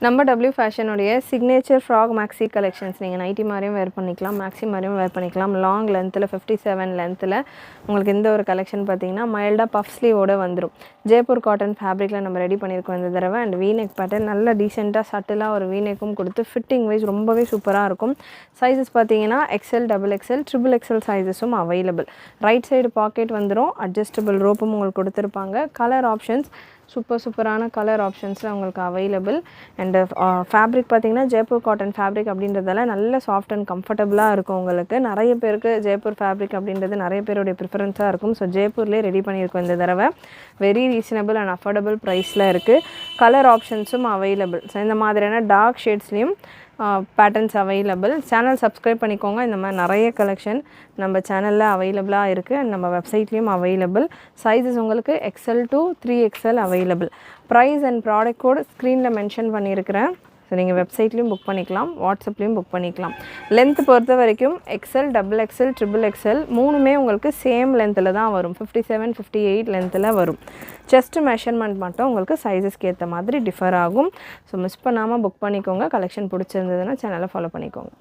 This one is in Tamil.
நம்ம W ஃபேஷன் உடைய சிக்னேச்சர் ஃப்ராக் மேக்ஸி கலெக்ஷன்ஸ் நீங்கள் நைட்டி மாதிரியும் வேர் பண்ணிக்கலாம், மேக்ஸி மாதிரியும் வேர் பண்ணிக்கலாம். லாங் லென்த்தில் 57 லென்த்தில் உங்களுக்கு இந்த ஒரு கலெக்ஷன் பார்த்தீங்கன்னா மைல்டாக பஃப் ஸ்லீவோடு வந்துடும். ஜெய்ப்பூர் காட்டன் ஃபேப்ரிக்கில் நம்ம ரெடி பண்ணியிருக்கோம் இந்த தடவை. அண்ட் வீநெக் பேட்டர்ன் நல்ல டீசெண்டாக சட்டிலாக ஒரு வீநெக்கும் கொடுத்து ஃபிட்டிங் வைஸ் ரொம்பவே சூப்பராக இருக்கும். சைஸஸ் பார்த்தீங்கன்னா XL, XXL, XXL சைஸஸும் அவைலபிள். ரைட் சைடு பாக்கெட் வந்துடும், அட்ஜஸ்டபிள் ரோப்பும் உங்களுக்கு கொடுத்துருப்பாங்க. கலர் ஆப்ஷன்ஸ் சூப்பரான கலர் ஆப்ஷன்ஸில் உங்களுக்கு அவைலபிள். அண்டு ஃபேப்ரிக் பார்த்திங்கன்னா ஜெய்ப்பூர் காட்டன் ஃபேப்ரிக் அப்படின்றதால நல்ல சாஃப்ட் அண்ட் கம்ஃபர்டபுளாக இருக்கும் உங்களுக்கு. நிறைய பேருக்கு ஜெய்ப்பூர் ஃபேப்ரிக் அப்படின்றது நிறைய பேருடைய ப்ரிஃபரன்ஸாக இருக்கும். ஸோ ஜெய்ப்பூர்லேயே ரெடி பண்ணியிருக்கோம் இந்த தடவை. வெரி ரீசனபிள் அண்ட் அஃபோர்டபுள் ப்ரைஸில் இருக்குது. Colour ஆப்ஷன்ஸும் available. ஸோ இந்த மாதிரியான டார்க் ஷேட்ஸ்லேயும் பேட்டர்ன்ஸ் அவைலபிள். சேனல் சப்ஸ்கிரைப் பண்ணிக்கோங்க. இந்த மாதிரி நிறைய கலெக்ஷன் நம்ம சேனலில் அவைலபிளாக இருக்குது அண்ட் நம்ம வெப்சைட்லேயும் அவைலபிள். சைஸஸ் உங்களுக்கு XL to 3XL available. Price and product code ஸ்க்ரீனில் மென்ஷன் பண்ணியிருக்கிறேன். ஸோ நீங்கள் வெப்சைட்லேயும் புக் பண்ணிக்கலாம், வாட்ஸ்அப்லேயும் புக் பண்ணிக்கலாம். லென்த் பொறுத்த வரைக்கும் XL, XXL, XXL மூணுமே உங்களுக்கு சேம் லென்த்தில் தான் வரும். 57, 58 லென்த்தில் வரும். செஸ்ட் மெஷர்மெண்ட் மட்டும் உங்களுக்கு சைஸஸ்க்கு ஏற்ற மாதிரி டிஃபர் ஆகும். ஸோ மிஸ் பண்ணாமல் புக் பண்ணிக்கோங்க. கலெக்ஷன் பிடிச்சிருந்ததுன்னா சேனலை ஃபாலோ பண்ணிக்கோங்க.